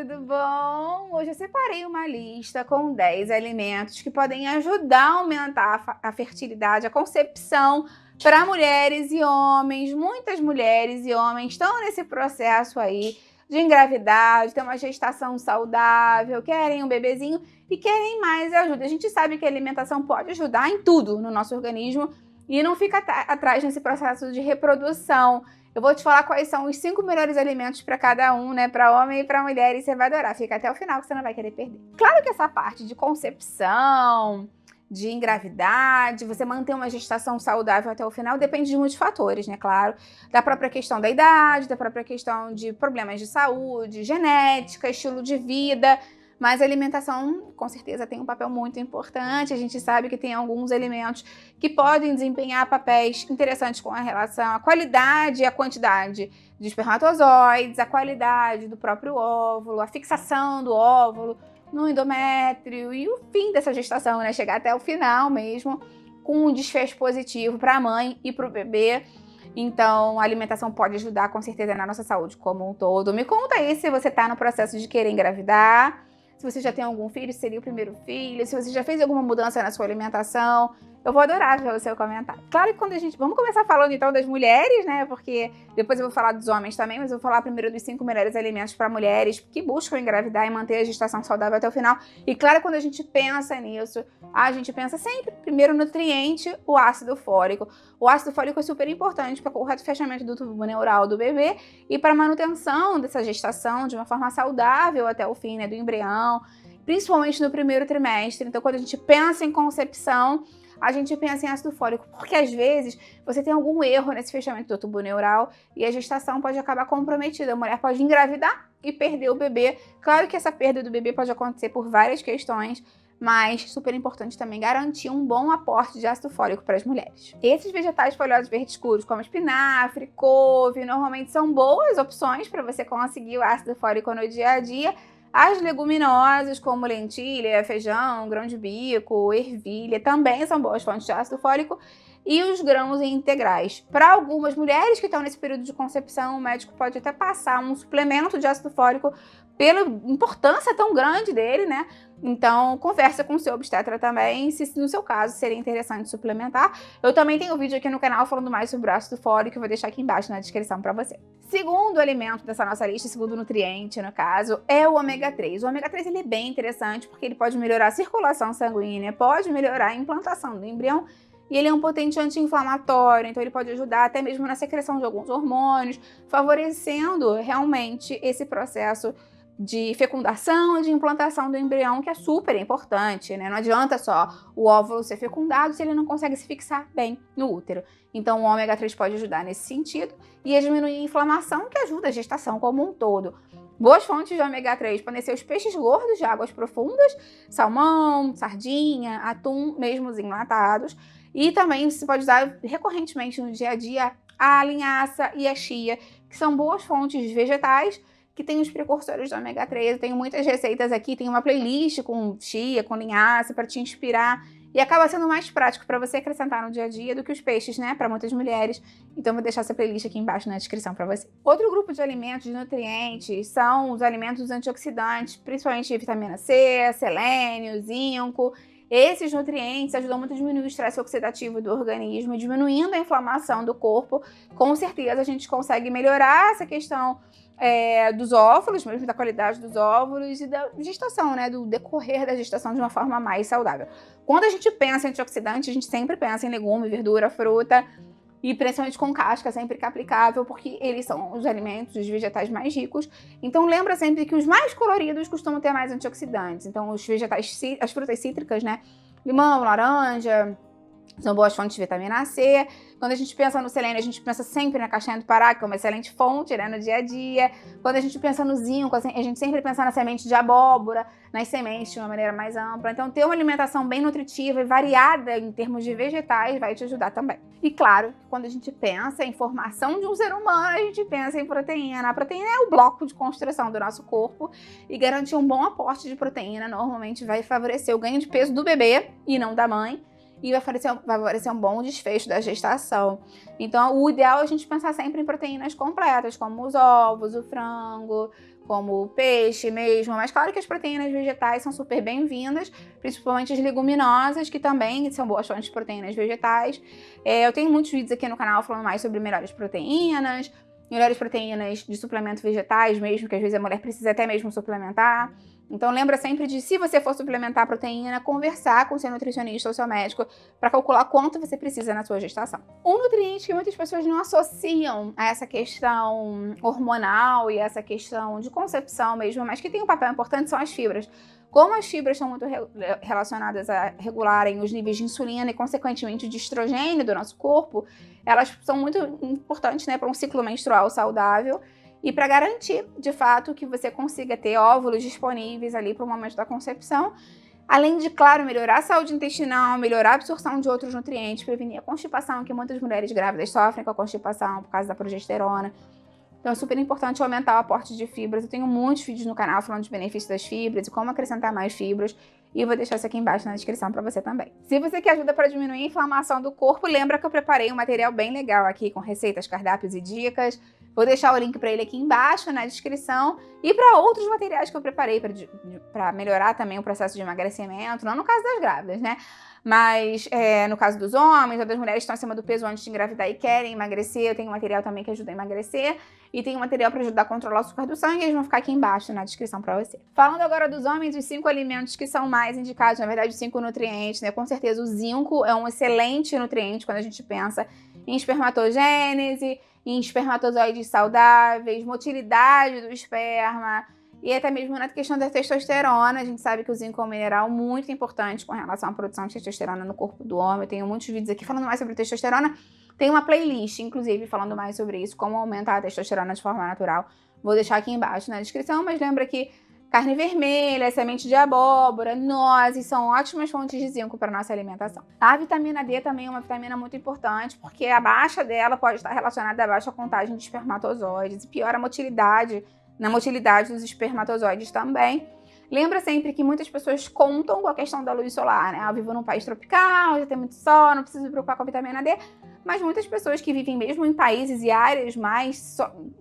tudo bom? Hoje eu separei uma lista com 10 alimentos que podem ajudar a aumentar a fertilidade, a concepção para mulheres e homens. Muitas mulheres e homens estão nesse processo aí de engravidar, de ter uma gestação saudável, querem um bebezinho e querem mais ajuda. A gente sabe que a alimentação pode ajudar em tudo no nosso organismo e não fica atrás nesse processo de reprodução. Eu vou te falar quais são os 5 melhores alimentos para cada um, né? Para homem e para mulher, e você vai adorar. Fica até o final que você não vai querer perder. Claro que essa parte de concepção, de engravidar, de você manter uma gestação saudável até o final, depende de muitos fatores, né? Claro, da própria questão da idade, da própria questão de problemas de saúde, genética, estilo de vida. Mas a alimentação, com certeza, tem um papel muito importante. A gente sabe que tem alguns alimentos que podem desempenhar papéis interessantes com a relação à qualidade e à quantidade de espermatozoides, a qualidade do próprio óvulo, a fixação do óvulo no endométrio e o fim dessa gestação, né? Chegar até o final mesmo, com um desfecho positivo para a mãe e para o bebê. Então, a alimentação pode ajudar, com certeza, na nossa saúde como um todo. Me conta aí se você está no processo de querer engravidar, se você já tem algum filho, se seria o primeiro filho, se você já fez alguma mudança na sua alimentação. Eu vou adorar ver o seu comentário. Claro que quando a gente... Vamos começar falando então das mulheres, né? Porque depois eu vou falar dos homens também, mas eu vou falar primeiro dos 5 melhores alimentos para mulheres que buscam engravidar e manter a gestação saudável até o final. E claro, quando a gente pensa nisso, a gente pensa sempre, primeiro nutriente, o ácido fólico. O ácido fólico é super importante para o correto fechamento do tubo neural do bebê e para a manutenção dessa gestação de uma forma saudável até o fim, né? Do embrião, principalmente no primeiro trimestre. Então, quando a gente pensa em concepção, a gente pensa em ácido fólico, porque às vezes você tem algum erro nesse fechamento do tubo neural e a gestação pode acabar comprometida. A mulher pode engravidar e perder o bebê. Claro que essa perda do bebê pode acontecer por várias questões, mas super importante também garantir um bom aporte de ácido fólico para as mulheres. Esses vegetais folhosos verdes escuros, como espinafre, couve, normalmente são boas opções para você conseguir o ácido fólico no dia a dia. As leguminosas, como lentilha, feijão, grão de bico, ervilha, também são boas fontes de ácido fólico. E os grãos integrais. Para algumas mulheres que estão nesse período de concepção, o médico pode até passar um suplemento de ácido fólico pela importância tão grande dele, né? Então, conversa com o seu obstetra também, se no seu caso seria interessante suplementar. Eu também tenho um vídeo aqui no canal falando mais sobre o ácido fólico, que eu vou deixar aqui embaixo na descrição para você. Segundo alimento dessa nossa lista, segundo nutriente, no caso, é o ômega 3. O ômega 3 ele é bem interessante porque ele pode melhorar a circulação sanguínea, pode melhorar a implantação do embrião, e ele é um potente anti-inflamatório, então ele pode ajudar até mesmo na secreção de alguns hormônios, favorecendo realmente esse processo de fecundação e de implantação do embrião, que é super importante, né? Não adianta só o óvulo ser fecundado se ele não consegue se fixar bem no útero. Então o ômega 3 pode ajudar nesse sentido e a diminuir a inflamação, que ajuda a gestação como um todo. Boas fontes de ômega 3 podem ser os peixes gordos de águas profundas, salmão, sardinha, atum, mesmo os enlatados. E também você pode usar recorrentemente no dia a dia a linhaça e a chia, que são boas fontes vegetais que tem os precursores do ômega 3. Eu tenho muitas receitas aqui, tem uma playlist com chia, com linhaça, para te inspirar. E acaba sendo mais prático para você acrescentar no dia a dia do que os peixes, né? Para muitas mulheres. Então, eu vou deixar essa playlist aqui embaixo na descrição para você. Outro grupo de alimentos, de nutrientes, são os alimentos antioxidantes, principalmente vitamina C, selênio, zinco. Esses nutrientes ajudam muito a diminuir o estresse oxidativo do organismo, diminuindo a inflamação do corpo. Com certeza, a gente consegue melhorar essa questão dos óvulos, mesmo da qualidade dos óvulos e da gestação, né? Do decorrer da gestação de uma forma mais saudável. Quando a gente pensa em antioxidante, a gente sempre pensa em legume, verdura, fruta e principalmente com casca, sempre que aplicável, porque eles são os alimentos, os vegetais mais ricos. Então lembra sempre que os mais coloridos costumam ter mais antioxidantes. Então os vegetais, as frutas cítricas, né? Limão, laranja, são boas fontes de vitamina C. Quando a gente pensa no selênio, a gente pensa sempre na castanha do Pará, que é uma excelente fonte, né, no dia a dia. Quando a gente pensa no zinco, a gente sempre pensa na semente de abóbora, nas sementes de uma maneira mais ampla. Então, ter uma alimentação bem nutritiva e variada em termos de vegetais vai te ajudar também. E claro, quando a gente pensa em formação de um ser humano, a gente pensa em proteína. A proteína é o bloco de construção do nosso corpo e garantir um bom aporte de proteína normalmente vai favorecer o ganho de peso do bebê e não da mãe. E vai favorecer um bom desfecho da gestação. Então, o ideal é a gente pensar sempre em proteínas completas, como os ovos, o frango, como o peixe mesmo, mas claro que as proteínas vegetais são super bem-vindas, principalmente as leguminosas, que também são boas fontes de proteínas vegetais. Eu tenho muitos vídeos aqui no canal falando mais sobre melhores proteínas de suplementos vegetais mesmo, que às vezes a mulher precisa até mesmo suplementar. Então lembra sempre de, se você for suplementar proteína, conversar com seu nutricionista ou seu médico para calcular quanto você precisa na sua gestação. Um nutriente que muitas pessoas não associam a essa questão hormonal e essa questão de concepção mesmo, mas que tem um papel importante, são as fibras. Como as fibras são muito relacionadas a regularem os níveis de insulina e, consequentemente, de estrogênio do nosso corpo, elas são muito importantes, né, para um ciclo menstrual saudável e para garantir, de fato, que você consiga ter óvulos disponíveis ali para o momento da concepção, além de, claro, melhorar a saúde intestinal, melhorar a absorção de outros nutrientes, prevenir a constipação, que muitas mulheres grávidas sofrem com a constipação por causa da progesterona. Então é super importante aumentar o aporte de fibras. Eu tenho muitos vídeos no canal falando dos benefícios das fibras e como acrescentar mais fibras. E eu vou deixar isso aqui embaixo na descrição para você também. Se você quer ajuda para diminuir a inflamação do corpo, lembra que eu preparei um material bem legal aqui com receitas, cardápios e dicas. Vou deixar o link para ele aqui embaixo na descrição. E para outros materiais que eu preparei para melhorar também o processo de emagrecimento. Não no caso das grávidas, né? Mas no caso dos homens ou das mulheres que estão acima do peso antes de engravidar e querem emagrecer, eu tenho um material também que ajuda a emagrecer. E tem um material para ajudar a controlar o açúcar do sangue, eles vão ficar aqui embaixo na descrição para você. Falando agora dos homens, os 5 alimentos que são mais indicados, na verdade, os 5 nutrientes, né? Com certeza o zinco é um excelente nutriente quando a gente pensa em espermatogênese, em espermatozoides saudáveis, motilidade do esperma e até mesmo na questão da testosterona. A gente sabe que o zinco é um mineral muito importante com relação à produção de testosterona no corpo do homem. Eu tenho muitos vídeos aqui falando mais sobre testosterona. Tem uma playlist, inclusive, falando mais sobre isso, como aumentar a testosterona de forma natural. Vou deixar aqui embaixo na descrição, mas lembra que carne vermelha, semente de abóbora, nozes são ótimas fontes de zinco para a nossa alimentação. A vitamina D também é uma vitamina muito importante, porque a baixa dela pode estar relacionada à baixa contagem de espermatozoides e piora a motilidade, na motilidade dos espermatozoides também. Lembra sempre que muitas pessoas contam com a questão da luz solar, né? Eu vivo num país tropical, já tem muito sol, não preciso me preocupar com a vitamina D. Mas muitas pessoas que vivem mesmo em países e áreas mais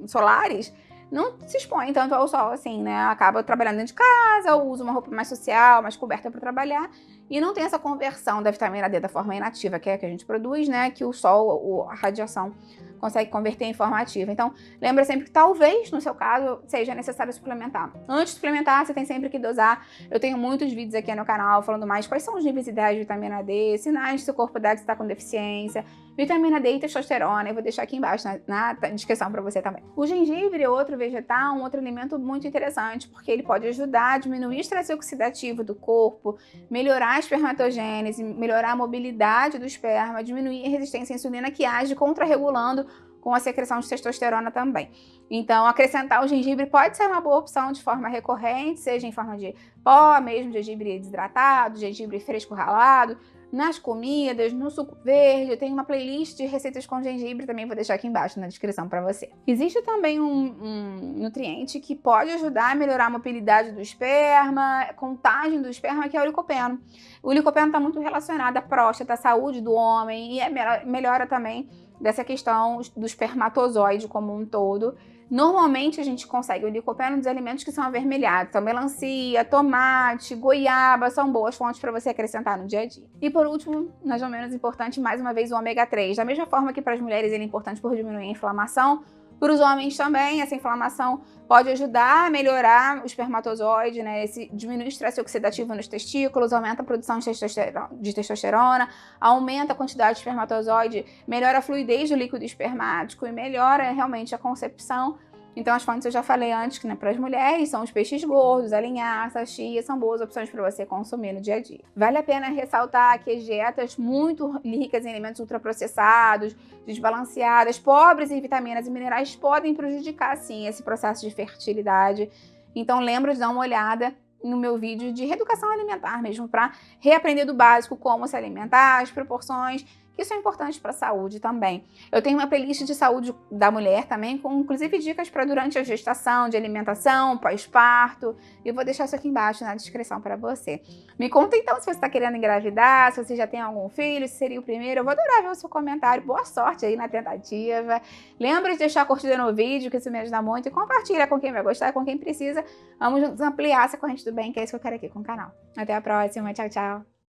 solares não se expõem tanto ao sol assim, né? Acaba trabalhando dentro de casa, ou usa uma roupa mais social, mais coberta para trabalhar, e não tem essa conversão da vitamina D da forma inativa, que é a que a gente produz, né? Que o sol, a radiação, consegue converter em forma ativa. Então, lembra sempre que talvez, no seu caso, seja necessário suplementar. Antes de suplementar, você tem sempre que dosar. Eu tenho muitos vídeos aqui no canal falando mais quais são os níveis ideais de vitamina D, sinais que seu corpo dá que está com deficiência, vitamina D e testosterona. Eu vou deixar aqui embaixo na descrição para você também. O gengibre é outro vegetal, um outro alimento muito interessante, porque ele pode ajudar a diminuir o estresse oxidativo do corpo, melhorar a espermatogênese, melhorar a mobilidade do esperma, diminuir a resistência à insulina, que age contrarregulando com a secreção de testosterona também. Então, acrescentar o gengibre pode ser uma boa opção de forma recorrente, seja em forma de pó, mesmo gengibre desidratado, gengibre fresco ralado, nas comidas, no suco verde. Eu tenho uma playlist de receitas com gengibre, também vou deixar aqui embaixo na descrição para você. Existe também um nutriente que pode ajudar a melhorar a mobilidade do esperma, contagem do esperma, que é o licopeno. O licopeno está muito relacionado à próstata, à saúde do homem, e melhora também dessa questão do espermatozoide como um todo. Normalmente a gente consegue o licopeno dos alimentos que são avermelhados. Então, melancia, tomate, goiaba são boas fontes para você acrescentar no dia a dia. E por último, mas não menos importante, mais uma vez o ômega 3. Da mesma forma que para as mulheres ele é importante por diminuir a inflamação, para os homens também, essa inflamação pode ajudar a melhorar o espermatozoide, né? Diminui o estresse oxidativo nos testículos, aumenta a produção de testosterona, aumenta a quantidade de espermatozoide, melhora a fluidez do líquido espermático e melhora realmente a concepção. Então, as fontes eu já falei antes que, né, para as mulheres são os peixes gordos, a linhaça, a chia, são boas opções para você consumir no dia a dia. Vale a pena ressaltar que as dietas muito ricas em alimentos ultraprocessados, desbalanceadas, pobres em vitaminas e minerais podem prejudicar, sim, esse processo de fertilidade. Então, lembra de dar uma olhada no meu vídeo de reeducação alimentar mesmo, para reaprender do básico, como se alimentar, as proporções que isso é importante para a saúde também. Eu tenho uma playlist de saúde da mulher também, com inclusive dicas para durante a gestação, de alimentação, pós-parto, e eu vou deixar isso aqui embaixo na descrição para você. Me conta então se você está querendo engravidar, se você já tem algum filho, se seria o primeiro. Eu vou adorar ver o seu comentário. Boa sorte aí na tentativa. Lembra de deixar a curtida no vídeo, que isso me ajuda muito, e compartilha com quem vai gostar, com quem precisa. Vamos juntos ampliar essa corrente do bem, que é isso que eu quero aqui com o canal. Até a próxima. Tchau, tchau.